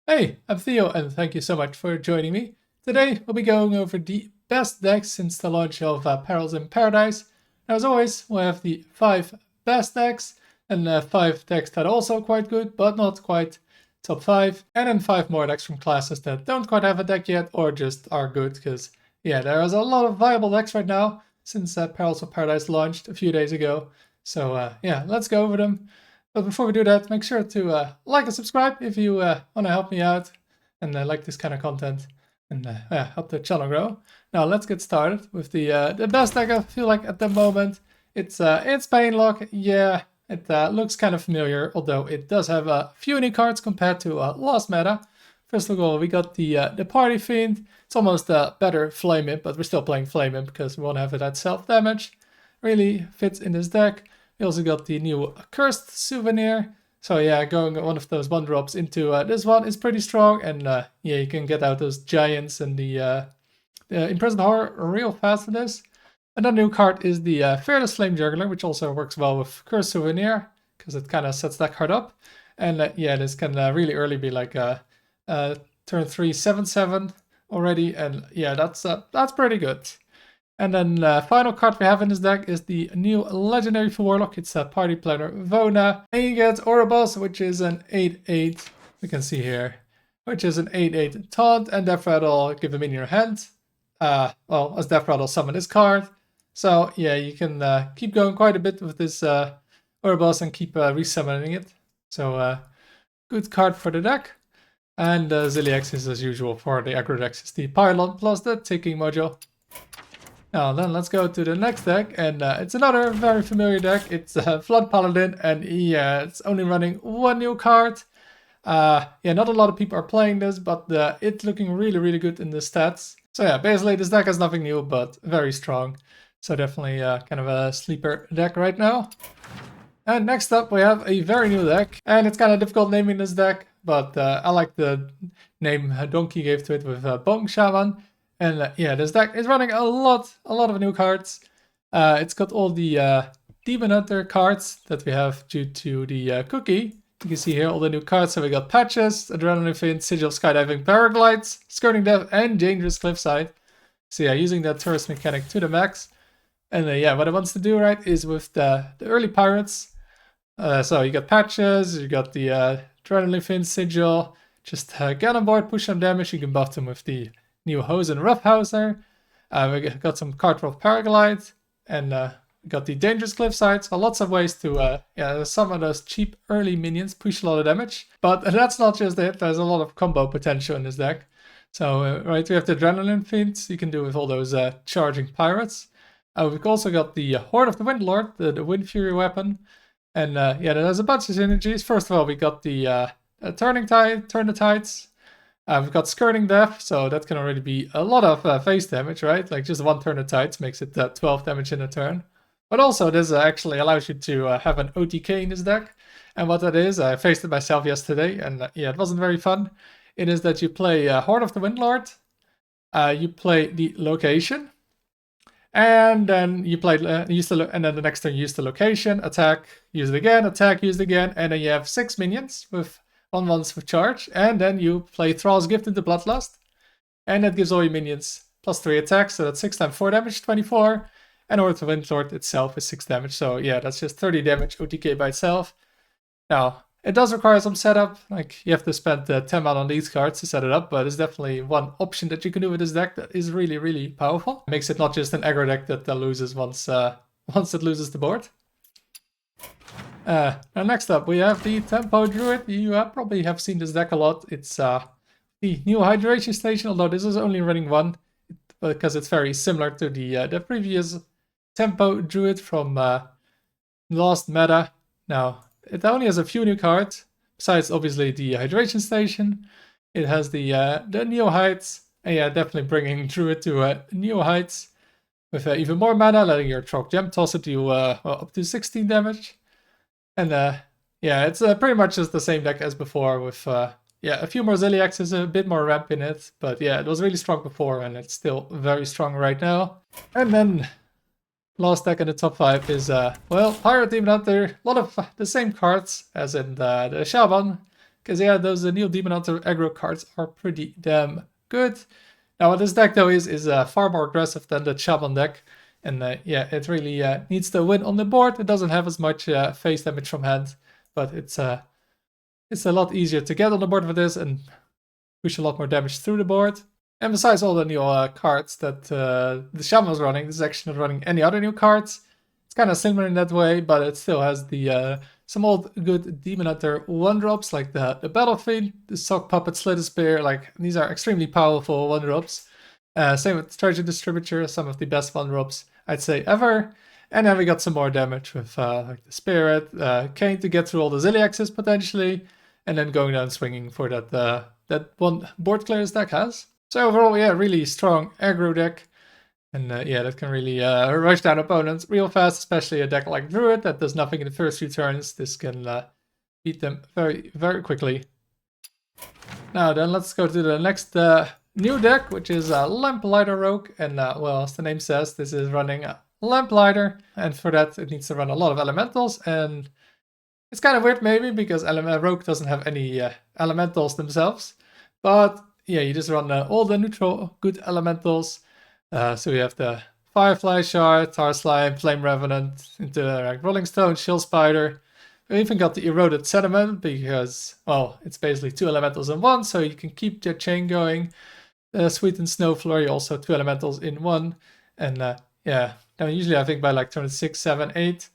Hey, I'm Theo and thank you so much for joining me. Today we'll be going over the best decks since the launch of Perils in Paradise. Now, as always, we'll have the 5 best decks and 5 decks that are also quite good but not quite top 5, and then 5 more decks from classes that don't quite have a deck yet or just are good because yeah, there is a lot of viable decks right now since Perils of Paradise launched a few days ago. So yeah, let's go over them. But before we do that, make sure to like and subscribe if you want to help me out and like this kind of content and yeah, help the channel grow. Now let's get started with the best deck I feel like at the moment. It's Painlock. Yeah, it looks kind of familiar, although it does have a few unique cards compared to last meta. First of all, we got the Party Fiend. It's almost a better Flame Imp, but we're still playing Flame Imp because we want to have it at self-damage. Really fits in this deck. We also got the new Cursed Souvenir. So yeah, going one of those 1-drops into this one is pretty strong. And yeah, you can get out those giants and the Imprisoned Horror real fast with this. Another new card is the Fearless Flame Juggler, which also works well with Cursed Souvenir, because it kind of sets that card up. And yeah, this can really early be like a turn 3 7/7 already. And yeah, that's pretty good. And then final card we have in this deck is the new legendary for Warlock. It's a Party Planner Vona. And you get Ouroboros, which is an 8/8. We can see here, which is an 8/8 taunt, and Death Rattle give him in your hand. Well, as Death Rattle summon this card. So yeah, you can keep going quite a bit with this Ouroboros and keep resummoning it. So good card for the deck. And Zilliax is as usual for the aggro decks is the Pylon plus the Ticking module. Now then, let's go to the next deck, and it's another very familiar deck. It's Flood Paladin, and yeah, it's only running one new card. Yeah, not a lot of people are playing this, but it's looking really good in the stats. So yeah, basically this deck has nothing new, but very strong. So definitely kind of a sleeper deck right now. And next up we have a very new deck, and it's kind of difficult naming this deck, but I like the name Donkey gave to it with Bonk Shaman. And yeah, this deck is running a lot of new cards. It's got all the Demon Hunter cards that we have due to the cookie. You can see here all the new cards. So we got Patches, Adrenaline Fiend, Sigil of Skydiving, Paraglides, Skirting Death, and Dangerous Cliffside. So yeah, using that tourist mechanic to the max. And yeah, what it wants to do, right, is with the early pirates. So you got Patches, you got the Adrenaline Fiend, Sigil. Just get on board, push some damage. You can buff them with the new Hosen Roughhouser. We got some card draw Paraglide, and we got the Dangerous Cliffside. So lots of ways to yeah, some of those cheap early minions push a lot of damage. But that's not just it. There's a lot of combo potential in this deck. So right, we have the Adrenaline Fiends you can do with all those charging pirates. We've also got the Horde of the Windlord, the Wind Fury weapon. And yeah, there's a bunch of synergies. First of all, we got the Turn the Tides. We've got Skirting Death, so that can already be a lot of face damage, right? Like just one turn of Tides makes it 12 damage in a turn. But also this actually allows you to have an OTK in this deck. And what that is, I faced it myself yesterday, and yeah, it wasn't very fun. It is that you play Horde of the Windlord, you play the location, and then you play and then the next turn you use the location, attack, use it again, attack, use it again, and then you have 6 minions with 1/1s with charge, and then you play Thrall's Gift into Bloodlust, and that gives all your minions +3 attacks, so that's 6 times 4 damage, 24, and Horde of the Windlord itself is 6 damage, so yeah, that's just 30 damage OTK by itself. Now, it does require some setup, like you have to spend 10 mana on these cards to set it up, but it's definitely one option that you can do with this deck that is really powerful. It makes it not just an aggro deck that loses once it loses the board. Now next up we have the Tempo Druid. You probably have seen this deck a lot. It's the new Hydration Station, although this is only running one, because it's very similar to the previous Tempo Druid from last meta. Now, it only has a few new cards, besides obviously the Hydration Station. It has the Neo Heights, and yeah, definitely bringing Druid to Neo Heights with even more mana, letting your Chalk Gem toss it to well, up to 16 damage. And yeah, it's pretty much just the same deck as before with yeah, a few more Zilliaxes, a bit more ramp in it. But yeah, it was really strong before and it's still very strong right now. And then last deck in the top 5 is, well, Pirate Demon Hunter. A lot of the same cards as in the Shaman. because yeah, those new Demon Hunter aggro cards are pretty damn good. Now what this deck though is far more aggressive than the Shaman deck, and yeah, it really needs to win on the board. It doesn't have as much face damage from hand, but it's a lot easier to get on the board with this and push a lot more damage through the board. And besides all the new cards that the Shaman was running, this is actually not running any other new cards. It's kind of similar in that way, but it still has the some old good Demon Hunter 1-drops like the Battlefield, the Sock Puppet, Slit Spear. Like, these are extremely powerful 1-drops. Same with Treasure Distributor, some of the best 1-drops I'd say ever. And then we got some more damage with like the Spirit, Kane to get through all the Zilliaxes potentially, and then going down swinging for that one board clear this deck has. So overall, yeah, really strong aggro deck. And yeah, that can really rush down opponents real fast, especially a deck like Druid that does nothing in the first few turns. This can beat them very, very quickly. Now then, let's go to the next new deck, which is Lamplighter Rogue. And well, as the name says, this is running Lamplighter. And for that, it needs to run a lot of elementals. And it's kind of weird maybe, because Rogue doesn't have any elementals themselves. But yeah, you just run all the neutral good elementals. So we have the Firefly Shard, Tar Slime, Flame Revenant, into Rolling Stone, Shield Spider. We even got the Eroded Sediment because, well, it's basically 2 elementals in one, so you can keep the chain going. Sweetened Snow Flurry, also 2 elementals in one. And yeah, now usually I think by like turn 6, 7, 8,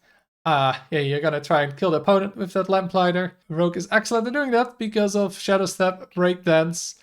yeah, you're gonna try and kill the opponent with that Lamplighter. Rogue is excellent at doing that because of Shadow Step, Breakdance.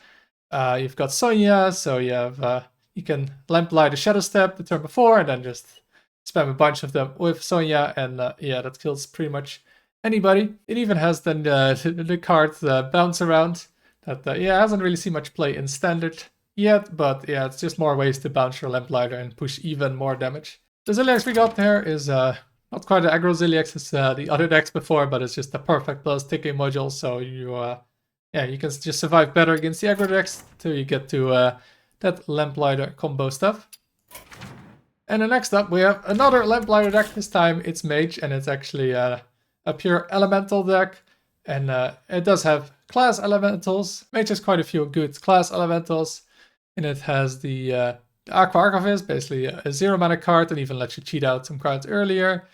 You've got Sonya, so you have... you can Lamplighter Shadow Step the turn before and then just spam a bunch of them with Sonya, and yeah, that kills pretty much anybody. It even has then the card Bounce Around that yeah, hasn't really seen much play in Standard yet, but yeah, it's just more ways to bounce your Lamplighter and push even more damage. The Zilliax we got there is not quite an aggro Zilliax as the other decks before, but it's just a perfect plus ticking module, so you yeah, you can just survive better against the aggro decks till you get to that Lamplighter combo stuff. And then next up we have another Lamplighter deck. This time it's Mage, and it's actually a pure elemental deck, and it does have class elementals. Mage has quite a few good class elementals, and it has the Aqua Archivist, basically a 0 mana card, and even lets you cheat out some cards earlier.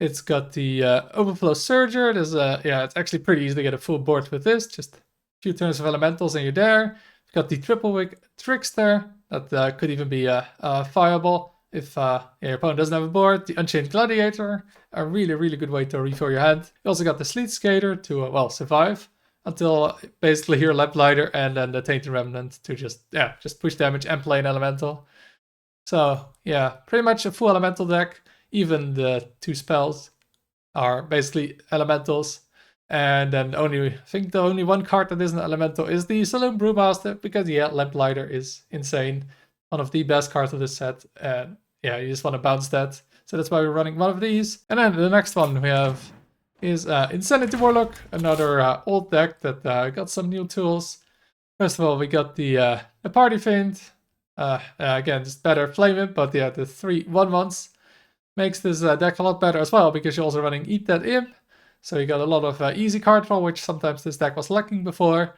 It's got the Overflow Surger. There's yeah, it's actually pretty easy to get a full board with this. Just a few turns of elementals and you're there. Got the Triple Wig Trickster, that could even be fireable if yeah, your opponent doesn't have a board. The Unchained Gladiator, a really, really good way to refill your hand. You also got the Sleet Skater to, well, survive until basically your Lamplighter, and then the Tainted Remnant to just push damage and play an elemental. So yeah, pretty much a full elemental deck. Even the 2 spells are basically elementals. And then I think the only one card that isn't elemental is the Saloon Brewmaster, because yeah, Lamplighter is insane. One of the best cards of this set, and yeah, you just want to bounce that. So that's why we're running one of these. And then the next one we have is Insanity Warlock, another old deck that got some new tools. First of all, we got the Party Fiend. Again, just better Flame Imp, but yeah, the 3 1/1s makes this deck a lot better as well, because you're also running Eat That Imp. So you got a lot of easy card draw, which sometimes this deck was lacking before.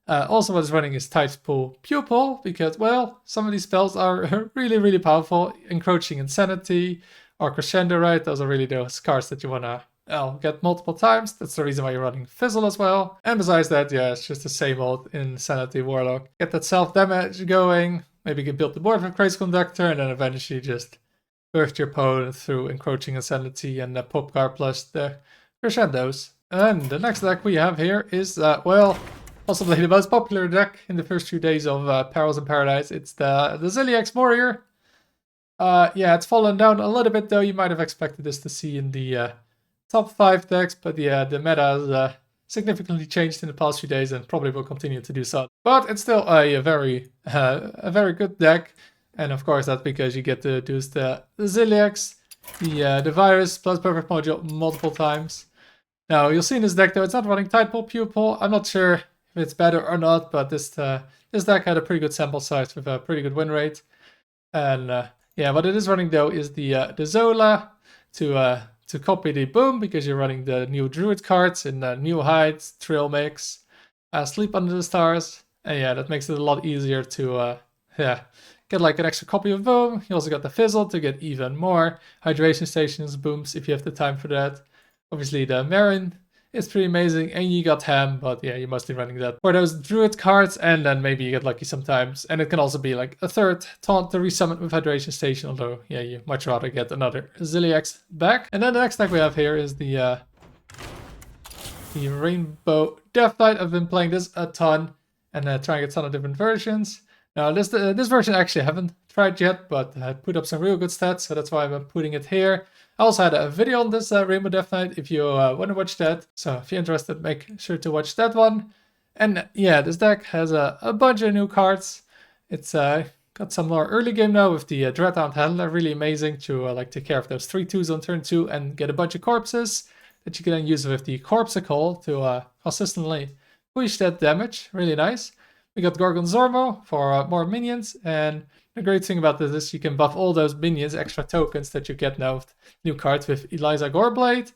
Also what is running is Tidespool Pupil, because, well, some of these spells are really, really powerful. Encroaching Insanity or Crescendo, right? Those are really those cards that you want to get multiple times. That's the reason why you're running Fizzle as well. And besides that, yeah, it's just the same old Insanity Warlock. Get that self-damage going. Maybe you can build the board with Crazy Conductor, and then eventually just burst your opponent through Encroaching Insanity and pop card plus the Crescendos. And the next deck we have here is, well, possibly the most popular deck in the first few days of Perils in Paradise. It's the Zilliax Warrior. Yeah, it's fallen down a little bit though. You might have expected this to see in the top 5 decks, but yeah, the meta has significantly changed in the past few days and probably will continue to do so. But it's still a very good deck, and of course that's because you get to use the Zilliax, the Virus plus Perfect Module multiple times. Now you'll see in this deck though, it's not running Tidespool Pupil. I'm not sure if it's better or not, but this deck had a pretty good sample size with a pretty good win rate. And yeah, what it is running though is the Zola to copy the Boom, because you're running the new Druid cards in New Heights, Trail Mix. Sleep Under the Stars. And yeah, that makes it a lot easier to get like an extra copy of Boom. You also got the Fizzle to get even more hydration stations booms if you have the time for that. Obviously the Marin is pretty amazing, and you got Ham, but yeah, you're mostly running that for those Druid cards, and then maybe you get lucky sometimes. And it can also be like a third taunt to resummon with Hydration Station, although yeah, you much rather get another Zilliax back. And then the next deck we have here is the Rainbow Death Knight. I've been playing this a ton and trying a ton of different versions. Now this version actually I haven't tried yet, but I put up some real good stats, so that's why I'm putting it here. I also had a video on this Rainbow Death Knight if you want to watch that. So if you're interested, make sure to watch that one. And yeah, this deck has a bunch of new cards. It's got some more early game now with the Dreadhound Handler. Really amazing to like take care of those 3/2s on turn 2 and get a bunch of corpses that you can then use with the Corpsicle to consistently push that damage. Really nice. We got Gorgonzormo for more minions, and the great thing about this is you can buff all those minions, extra tokens that you get now with new cards with Eliza Goreblade,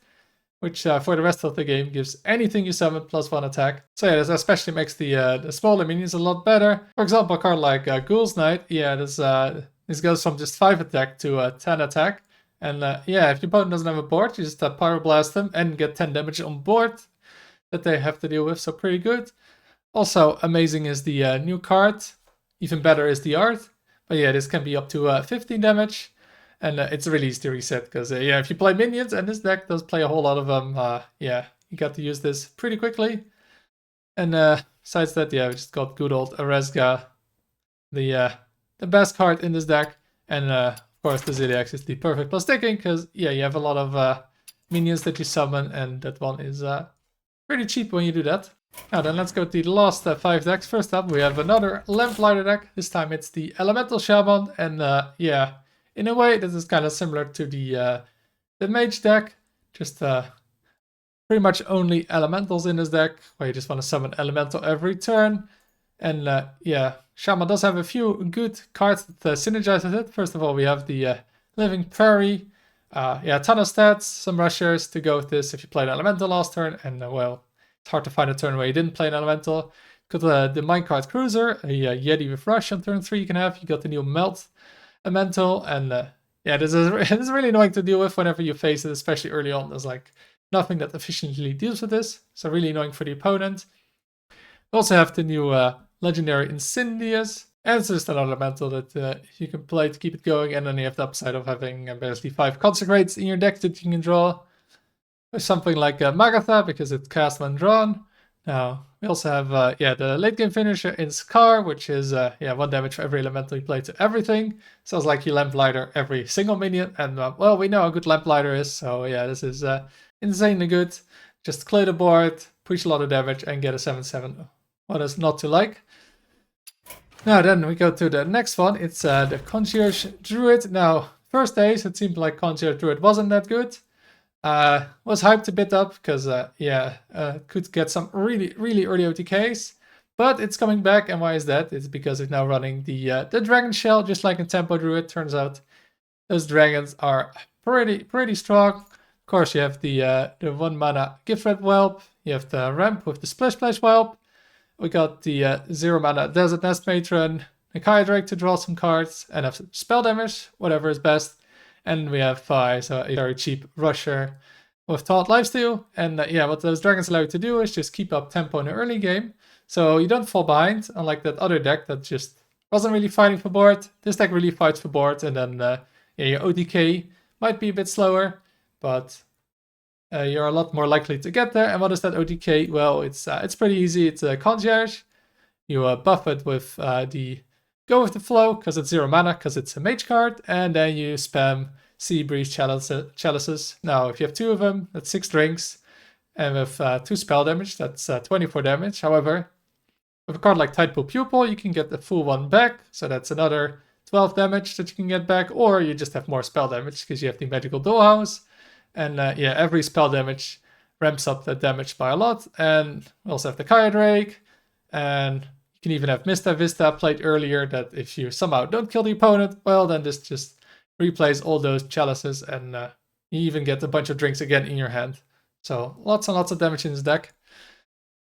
which for the rest of the game gives anything you summon +1 attack. So yeah, this especially makes the smaller minions a lot better. For example, a card like Ghoul's Knight, yeah, this goes from just 5 attack to 10 attack. And yeah, if your opponent doesn't have a board, you just Pyroblast them and get 10 damage on board that they have to deal with, so pretty good. Also amazing is the new card. Even better is the art. But yeah, this can be up to 15 damage. And it's really easy to reset because yeah, if you play minions, and this deck does play a whole lot of them, yeah, you got to use this pretty quickly. And besides that, yeah, we just got good old Aresga, the best card in this deck. And of course, the Zilliax is the perfect plus sticking because yeah, you have a lot of minions that you summon, and that one is pretty cheap when you do that. Now then, let's go to the last 5 decks. First up, we have another Lamplighter deck. This time it's the Elemental Shaman, and yeah, in a way this is kind of similar to the Mage deck. Just pretty much only elementals in this deck, where you just want to summon elemental every turn. And yeah, Shaman does have a few good cards that synergize with it. First of all, we have the Living Prairie. Yeah, a ton of stats, some rushers to go with this if you played elemental last turn, and well, it's hard to find a turn where you didn't play an elemental. Got the Minecart Cruiser, a Yeti with Rush on turn 3 you can have. You got the new Melt Elemental, and yeah, this is really annoying to deal with whenever you face it, especially early on. There's like nothing that efficiently deals with this, so really annoying for the opponent. We also have the new Legendary Incendious, and it's just another elemental that you can play to keep it going, and then you have the upside of having basically 5 Consecrates in your deck that you can draw. With something like Magatha, because it's cast when drawn. Now, we also have yeah, the late game finisher in Scar, which is yeah, 1 damage for every elemental you play to everything. Sounds like you Lamplighter every single minion, and well, we know how good Lamplighter is, so yeah, this is insanely good. Just clear the board, push a lot of damage, and get a 7/7. What is not to like? Now then, we go to the next one. It's the Concierge Druid. Now, first days, it seemed like Concierge Druid wasn't that good. Was hyped a bit up because yeah, could get some really early OTKs, but it's coming back. And why is that? It's because it's now running the Dragon Shell, just like in Tempo Druid. Turns out those dragons are pretty strong. Of course, you have the 1 mana Gift Red Whelp. You have the ramp with the Splish Splash Whelp. We got the 0 mana Desert Nest Matron, the Kaya Drake to draw some cards and have spell damage, whatever is best. And we have so a very cheap rusher with Taunt Lifesteal. And yeah, what those dragons allow you to do is just keep up tempo in the early game. So you don't fall behind, unlike that other deck that just wasn't really fighting for board. This deck really fights for board, and then yeah, your OTK might be a bit slower, but you're a lot more likely to get there. And what is that OTK? Well, it's pretty easy. It's a Concierge. You buff it with the Go with the Flow, because it's 0 mana, because it's a mage card, and then you spam Sea Breeze Chalices. Now, if you have 2 of them, that's 6 drinks, and with 2 spell damage, that's 24 damage. However, with a card like Tidepool Pupil, you can get the full 1 back, so that's another 12 damage that you can get back, or you just have more spell damage, because you have the Magical Dollhouse, and yeah, every spell damage ramps up that damage by a lot, and we also have the Kaya Drake, and you can even have Mista Vista played earlier, that if you somehow don't kill the opponent, well, then this just replays all those chalices, and you even get a bunch of drinks again in your hand. So lots and lots of damage in this deck.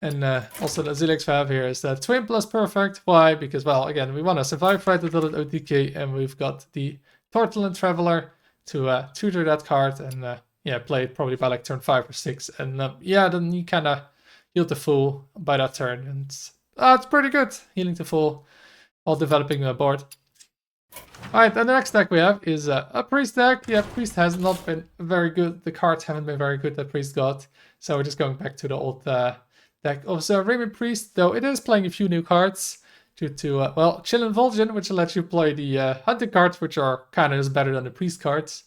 And also the AAECAZICCJ we have here is the Twin plus Perfect. Why? Because, well, again, we want to survive right until it OTK, and we've got the Turtle and Traveler to tutor that card and yeah, play it probably by like turn 5 or 6. And yeah, then you kind of heal the full by that turn. And it's pretty good, healing the full while developing a board. Alright, and the next deck we have is a Priest deck. Yeah, Priest has not been very good. The cards haven't been very good that Priest got. So we're just going back to the old deck of the Raven Priest, though it is playing a few new cards due to, well, Chill and Vol'jin, which lets you play the hunting cards, which are kind of just better than the Priest cards.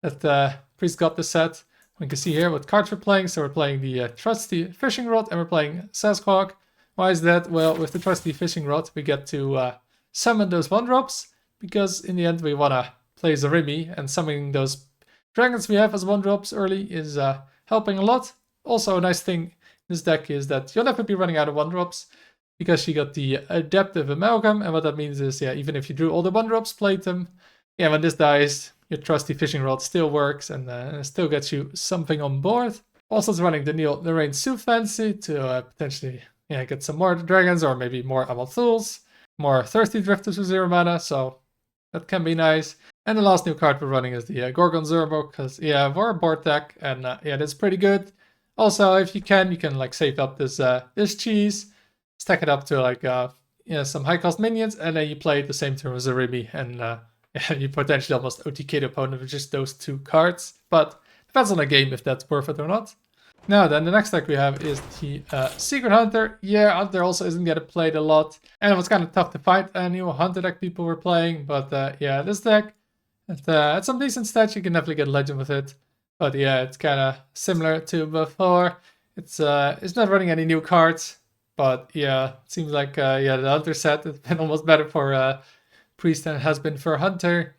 That Priest got this set. We can see here what cards we're playing. So we're playing the Trusty Fishing Rod and we're playing Sasquatch. Why is that? Well, with the Trusty Fishing Rod, we get to summon those 1-drops. Because in the end we want to play Zarimi, and summoning those dragons we have as 1-drops early is helping a lot. Also a nice thing in this deck is that you'll never be running out of 1-drops because you got the Adaptive Amalgam, and what that means is, yeah, even if you drew all the 1-drops, played them, yeah, when this dies, your Trusty Fishing Rod still works and still gets you something on board. Also it's running the Neil Lorraine Soup Fancy to potentially get some more dragons or maybe more Amalthuls, more Thirsty Drifters with 0 mana, so that can be nice. And the last new card we're running is the Gorgon Zerbo, because, yeah, we're a board deck, and yeah, that's pretty good. Also, if you can like save up this cheese, stack it up to like some high cost minions, and then you play the same turn with Zarimi, and yeah, you potentially almost OTK the opponent with just those 2 cards. But depends on the game if that's worth it or not. Now then, the next deck we have is the Secret Hunter. Yeah, Hunter also isn't getting played a lot, and it was kind of tough to find new Hunter deck people were playing, but yeah, this deck, at some decent stats, you can definitely get Legend with it. But yeah, it's kind of similar to before. It's not running any new cards, but yeah, it seems like yeah, the Hunter set has been almost better for Priest than it has been for Hunter.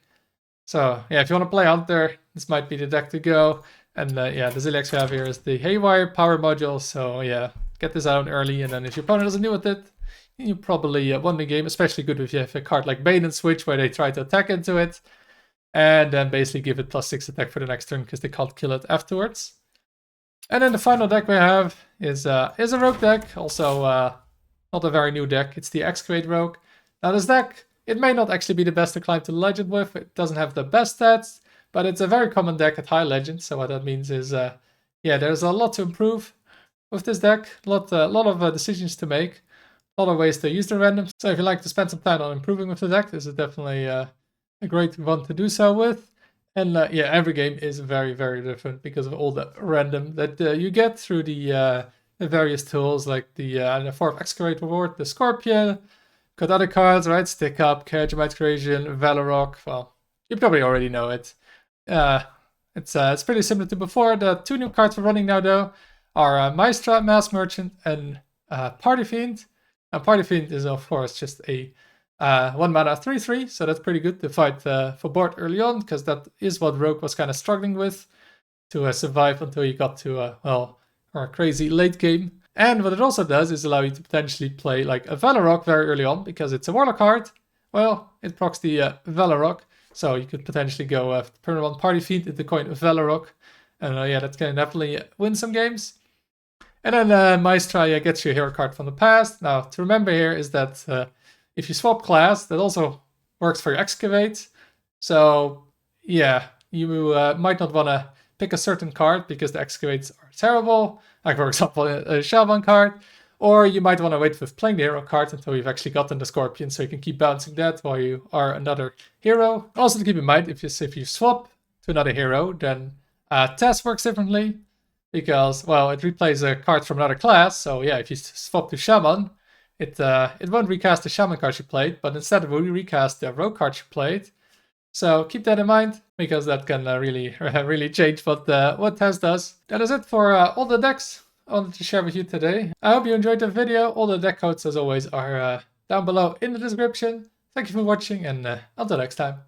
So yeah, if you want to play Hunter, this might be the deck to go. And yeah, the AAECAZICCJ we have here is the Haywire Power Module. So yeah, get this out early, and then if your opponent doesn't deal with it, you probably won the game. Especially good if you have a card like Bane and Switch, where they try to attack into it, and then basically give it +6 attack for the next turn because they can't kill it afterwards. And then the final deck we have is a Rogue deck. Also not a very new deck. It's the Excavate Rogue. Now this deck, it may not actually be the best to climb to Legend with. It doesn't have the best stats, but it's a very common deck at high Legend. So what that means is, yeah, there's a lot to improve with this deck. A lot of decisions to make. A lot of ways to use the random. So if you like to spend some time on improving with the deck, this is definitely a great one to do so with. And yeah, every game is very, very different because of all the random that you get through the various tools, like the 4th Excavate Reward, the Scorpion. Got other cards, right? Stick Up, Carriage of Migration, Valorok. Well, you probably already know it. It's pretty similar to before. The 2 new cards we're running now, though, are Maestra, Mass Merchant, and Party Fiend. And Party Fiend is, of course, just a 1 mana 3/3, so that's pretty good to fight for board early on, because that is what Rogue was kind of struggling with to survive until you got to, well, a crazy late game. And what it also does is allow you to potentially play like a Valorok very early on, because it's a Warlock card. Well, it procs the Valorok, so you could potentially go turn 1 Party Fiend into coin of Valorok. And yeah, that can definitely win some games. And then Maestra gets you a hero card from the past. Now, to remember here is that if you swap class, that also works for your Excavate. So yeah, you might not want to pick a certain card because the Excavates are terrible. Like, for example, a Shaman card. Or you might want to wait with playing the hero card until you've actually gotten the Scorpion, so you can keep bouncing that while you are another hero. Also to keep in mind, if you swap to another hero, then Test works differently. Because, well, it replays a card from another class. So yeah, if you swap to Shaman, it won't recast the Shaman card you played, but instead it will recast the Rogue card you played. So keep that in mind, because that can really change what Test does. That is it for all the decks I wanted to share with you today. I hope you enjoyed the video. All the deck codes, as always, are down below in the description. Thank you for watching, and until next time.